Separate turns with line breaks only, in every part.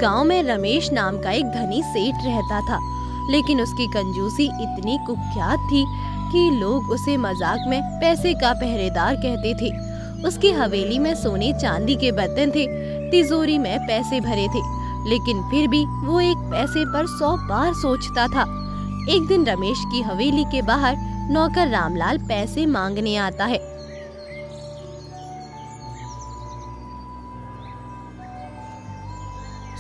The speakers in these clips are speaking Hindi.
गांव में रमेश नाम का एक धनी सेठ रहता था, लेकिन उसकी कंजूसी इतनी कुख्यात थी कि लोग उसे मजाक में पैसे का पहरेदार कहते थे। उसकी हवेली में सोने चांदी के बर्तन थे, तिजोरी में पैसे भरे थे, लेकिन फिर भी वो एक पैसे पर 100 बार सोचता था। एक दिन रमेश की हवेली के बाहर नौकर रामलाल पैसे मांगने आता है।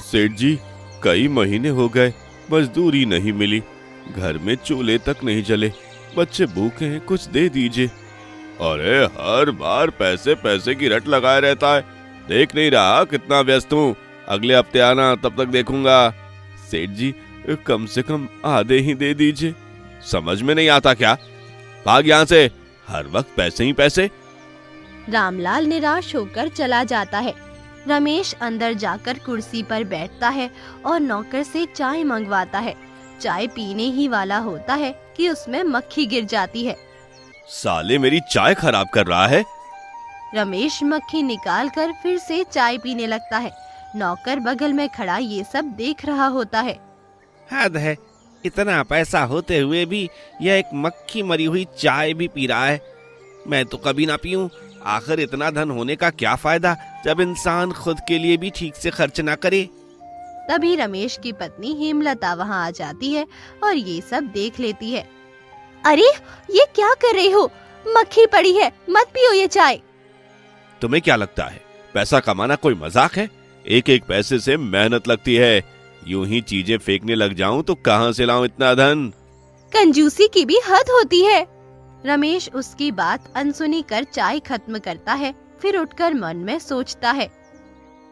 सेठ जी, कई महीने हो गए, मजदूरी नहीं मिली, घर में चूल्हे तक नहीं जले, बच्चे भूखे हैं, कुछ दे दीजिए। अरे हर बार पैसे पैसे की रट लगाए रहता है, देख नहीं रहा कितना व्यस्त हूँ, अगले हफ्ते आना, तब तक देखूंगा। सेठ जी, कम से कम आधे ही दे दीजिए। समझ में नहीं आता क्या? भाग यहाँ से, हर वक्त पैसे ही पैसे।
रामलाल निराश होकर चला जाता है। रमेश अंदर जाकर कुर्सी पर बैठता है और नौकर से चाय मंगवाता है। चाय पीने ही वाला होता है कि उसमें मक्खी गिर जाती है।
साले मेरी चाय खराब कर रहा है।
रमेश मक्खी निकालकर फिर से चाय पीने लगता है। नौकर बगल में खड़ा ये सब देख रहा होता है।
हद है, इतना पैसा होते हुए भी यह एक मक्खी मरी हुई चाय भी पी रहा है। मैं तो कभी ना पीऊं। आखिर इतना धन होने का क्या फायदा जब इंसान खुद के लिए भी ठीक से खर्च ना करे।
तभी रमेश की पत्नी हेमलता वहाँ आ जाती है और ये सब देख लेती है। अरे ये क्या कर रही हो? मक्खी पड़ी है, मत पियो ये चाय।
तुम्हें क्या लगता है पैसा कमाना कोई मजाक है? एक एक पैसे से मेहनत लगती है। यूं ही चीजें फेंकने लग जाऊं तो कहां से लाऊं इतना धन?
कंजूसी की भी हद होती है। रमेश उसकी बात अनसुनी कर चाय खत्म करता है, फिर उठकर मन में सोचता है,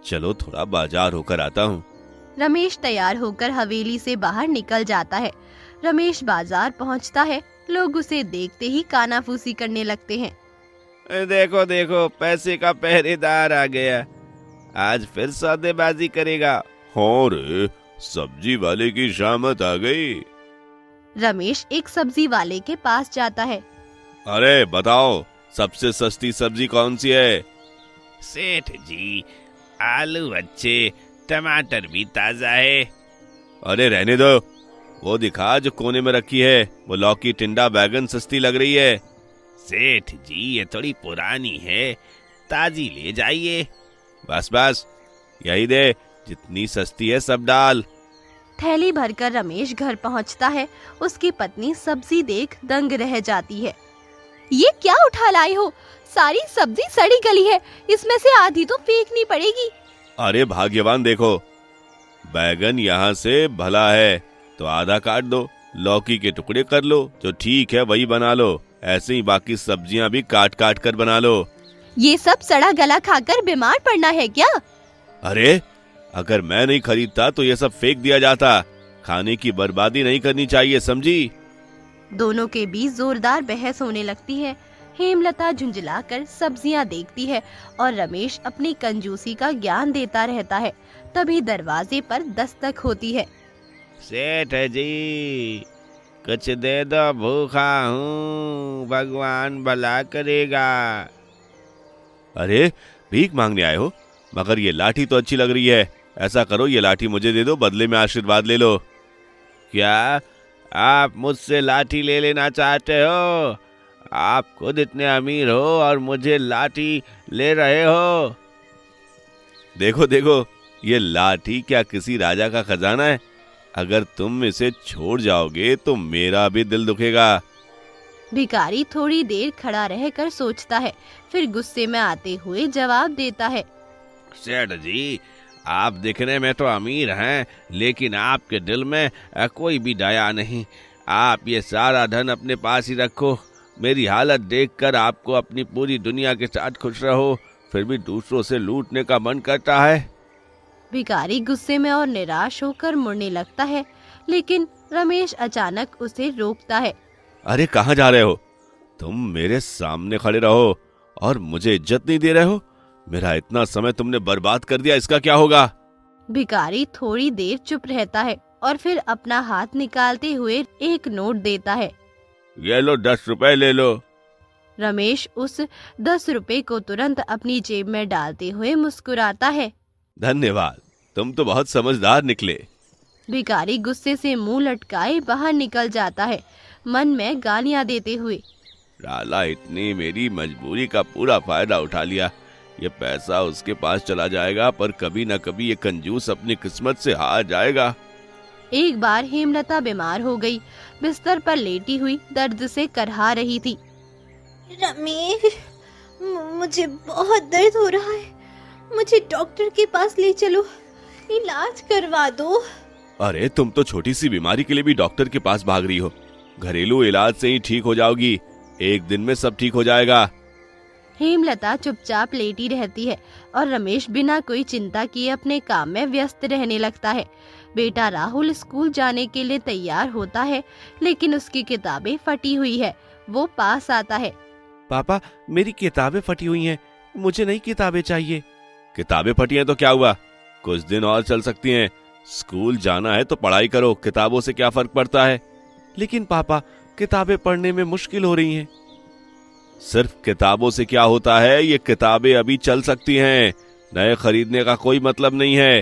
चलो थोड़ा बाजार होकर आता हूँ।
रमेश तैयार होकर हवेली से बाहर निकल जाता है। रमेश बाजार पहुँचता है। लोग उसे देखते ही कानाफूसी करने लगते हैं।
देखो देखो, पैसे का पहरेदार आ गया, आज फिर सौदेबाजी करेगा।
हाँ रे, सब्जी वाले की शामत आ गई।
रमेश एक सब्जी वाले के पास जाता है।
अरे बताओ, सबसे सस्ती सब्जी कौन सी है?
सेठ जी, आलू अच्छे, टमाटर भी ताजा है।
अरे रहने दो, वो दिखा जो कोने में रखी है, वो लौकी, टिंडा, बैगन सस्ती लग रही है।
सेठ जी, ये थोड़ी पुरानी है, ताजी ले जाइए।
बस बस, यही दे, जितनी सस्ती है सब डाल।
थैली भरकर रमेश घर पहुंचता है। उसकी पत्नी सब्जी देख दंग रह जाती है। ये क्या उठा लाई हो? सारी सब्जी सड़ी गली है, इसमें से आधी तो फेंकनी पड़ेगी।
अरे भाग्यवान देखो, बैगन यहाँ से भला है तो आधा काट दो, लौकी के टुकड़े कर लो, जो ठीक है वही बना लो, ऐसे ही बाकी सब्जियाँ भी काट काट कर बना लो।
ये सब सड़ा गला खाकर बीमार पड़ना है क्या?
अरे अगर मैं नहीं खरीदता तो ये सब फेंक दिया जाता। खाने की बर्बादी नहीं करनी चाहिए, समझी?
दोनों के बीच जोरदार बहस होने लगती है। हेमलता झुंझलाकर सब्जियां देखती है और रमेश अपनी कंजूसी का ज्ञान देता रहता है। तभी दरवाजे पर दस्तक होती है।
सेठ जी, कुछ दे दो, भूखा हूँ, भगवान भला करेगा।
अरे भीख मांगने आए हो? मगर ये लाठी तो अच्छी लग रही है, ऐसा करो ये लाठी मुझे दे दो, बदले में आशीर्वाद ले लो।
क्या आप मुझसे लाठी ले लेना चाहते हो? आप खुद इतने अमीर हो और मुझे लाठी ले रहे हो?
देखो देखो, ये लाठी क्या किसी राजा का खजाना है? अगर तुम इसे छोड़ जाओगे तो मेरा भी दिल दुखेगा।
भिखारी थोड़ी देर खड़ा रहकर सोचता है, फिर गुस्से में आते हुए जवाब देता है।
सेठ जी, आप दिखने में तो अमीर हैं, लेकिन आपके दिल में कोई भी दया नहीं। आप ये सारा धन अपने पास ही रखो। मेरी हालत देखकर आपको अपनी पूरी दुनिया के साथ खुश रहो, फिर भी दूसरों से लूटने का मन करता है।
भिखारी गुस्से में और निराश होकर मुड़ने लगता है, लेकिन रमेश अचानक उसे रोकता है।
अरे कहाँ जा रहे हो? तुम मेरे सामने खड़े रहो और मुझे इज्जत नहीं दे रहे हो। मेरा इतना समय तुमने बर्बाद कर दिया, इसका क्या होगा?
भिखारी थोड़ी देर चुप रहता है और फिर अपना हाथ निकालते हुए एक नोट देता है।
ये लो, 10 रुपए ले लो।
रमेश उस 10 रुपए को तुरंत अपनी जेब में डालते हुए मुस्कुराता है।
धन्यवाद, तुम तो बहुत समझदार निकले।
भिखारी गुस्से से मुंह लटकाए बाहर निकल जाता है, मन में गालियां देते हुए।
लाला इतनी मेरी मजबूरी का पूरा फायदा उठा लिया। ये पैसा उसके पास चला जाएगा, पर कभी न कभी ये कंजूस अपनी किस्मत से हार जाएगा।
एक बार हेमलता बीमार हो गई, बिस्तर पर लेटी हुई दर्द से करहा रही थी।
रमेश, मुझे बहुत दर्द हो रहा है, मुझे डॉक्टर के पास ले चलो, इलाज करवा दो।
अरे तुम तो छोटी सी बीमारी के लिए भी डॉक्टर के पास भाग रही हो। घरेलू इलाज से ही ठीक हो जाओगी, एक दिन में सब ठीक हो जाएगा।
हेमलता चुपचाप लेटी रहती है और रमेश बिना कोई चिंता किए अपने काम में व्यस्त रहने लगता है। बेटा राहुल स्कूल जाने के लिए तैयार होता है, लेकिन उसकी किताबें फटी हुई है। वो पास आता है।
पापा, मेरी किताबें फटी हुई हैं, मुझे नई किताबें चाहिए। किताबें फटी हैं तो क्या हुआ, कुछ दिन और चल सकती हैं। स्कूल जाना है तो पढ़ाई करो, किताबों से क्या फर्क पड़ता है। लेकिन पापा, किताबें पढ़ने में मुश्किल हो रही हैं। सिर्फ किताबों से क्या होता है, ये किताबें अभी चल सकती हैं, नए खरीदने का कोई मतलब नहीं है।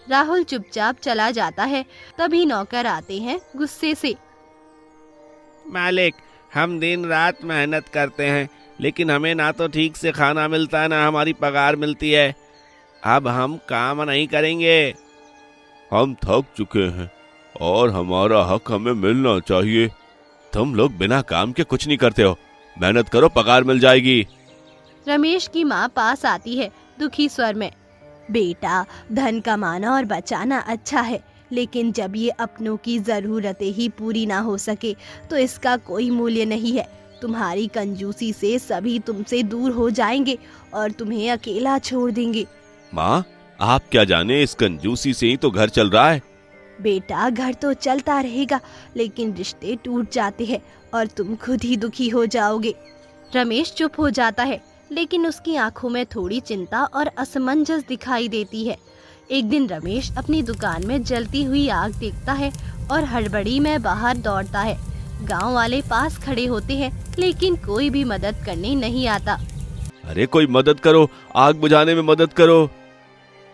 राहुल चुपचाप चला जाता है। तभी नौकर आते हैं गुस्से से।
मालिक, हम दिन रात मेहनत करते हैं, लेकिन हमें ना तो ठीक से खाना मिलता है, ना हमारी पगार मिलती है। अब हम काम नहीं करेंगे।
हम थक चुके हैं और हमारा हक हमें मिलना चाहिए। तुम लोग बिना काम के कुछ नहीं करते हो, मेहनत करो, पगार मिल जाएगी।
रमेश की माँ पास आती है दुखी स्वर में। बेटा, धन कमाना और बचाना अच्छा है, लेकिन जब ये अपनों की जरूरतें ही पूरी ना हो सके तो इसका कोई मूल्य नहीं है। तुम्हारी कंजूसी से सभी तुमसे दूर हो जाएंगे और तुम्हें अकेला छोड़ देंगे।
माँ, आप क्या जाने, इस कंजूसी से ही तो घर चल रहा है।
बेटा, घर तो चलता रहेगा, लेकिन रिश्ते टूट जाते हैं और तुम खुद ही दुखी हो जाओगे। रमेश चुप हो जाता है, लेकिन उसकी आंखों में थोड़ी चिंता और असमंजस दिखाई देती है। एक दिन रमेश अपनी दुकान में जलती हुई आग देखता है और हड़बड़ी में बाहर दौड़ता है। गांव वाले पास खड़े होते हैं, लेकिन कोई भी मदद करने नहीं आता।
अरे कोई मदद करो, आग बुझाने में मदद करो।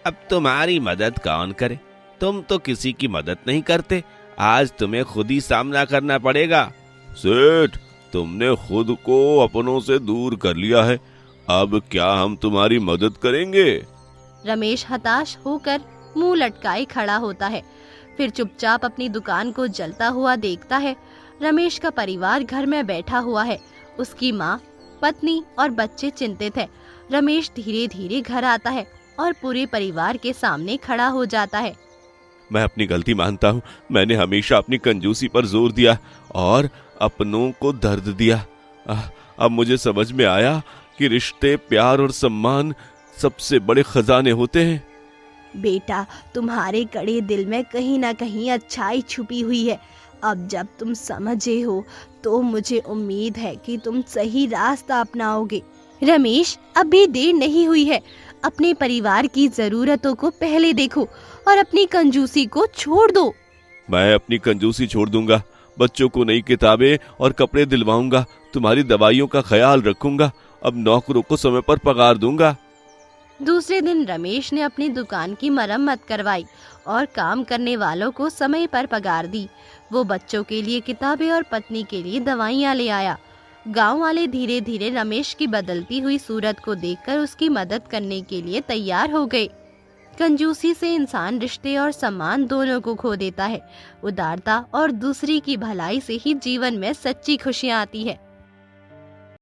अब तुम्हारी मदद कौन करे, तुम तो किसी की मदद नहीं करते। आज तुम्हें खुद ही सामना करना पड़ेगा।
सेठ, तुमने खुद को अपनों से दूर कर लिया है, अब क्या हम तुम्हारी मदद करेंगे।
रमेश हताश होकर मुंह लटकाए खड़ा होता है, फिर चुपचाप अपनी दुकान को जलता हुआ देखता है। रमेश का परिवार घर में बैठा हुआ है, उसकी माँ, पत्नी और बच्चे चिंतित है। रमेश धीरे धीरे घर आता है और पूरे परिवार के सामने खड़ा हो जाता है।
मैं अपनी गलती मानता हूँ, मैंने हमेशा अपनी कंजूसी पर जोर दिया और अपनों को दर्द दिया। अब मुझे समझ में आया कि रिश्ते, प्यार और सम्मान सबसे बड़े खजाने होते हैं।
बेटा, तुम्हारे कड़े दिल में कहीं ना कहीं अच्छाई छुपी हुई है। अब जब तुम समझे हो तो मुझे उम्मीद है कि तुम सही रास्ता अपनाओगे। रमेश, अभी देर नहीं हुई है, अपने परिवार की जरूरतों को पहले देखो और अपनी कंजूसी को छोड़ दो।
मैं अपनी कंजूसी छोड़ दूंगा, बच्चों को नई किताबें और कपड़े दिलवाऊंगा, तुम्हारी दवाइयों का ख्याल रखूंगा, अब नौकरों को समय पर पगार दूंगा।
दूसरे दिन रमेश ने अपनी दुकान की मरम्मत करवाई और काम करने वालों को समय पर पगार दी। वो बच्चों के लिए किताबें और पत्नी के लिए दवाइयाँ ले आया। गांव वाले धीरे धीरे रमेश की बदलती हुई सूरत को देखकर उसकी मदद करने के लिए तैयार हो गए। कंजूसी से इंसान रिश्ते और सम्मान दोनों को खो देता है। उदारता और दूसरी की भलाई से ही जीवन में सच्ची खुशियाँ आती है।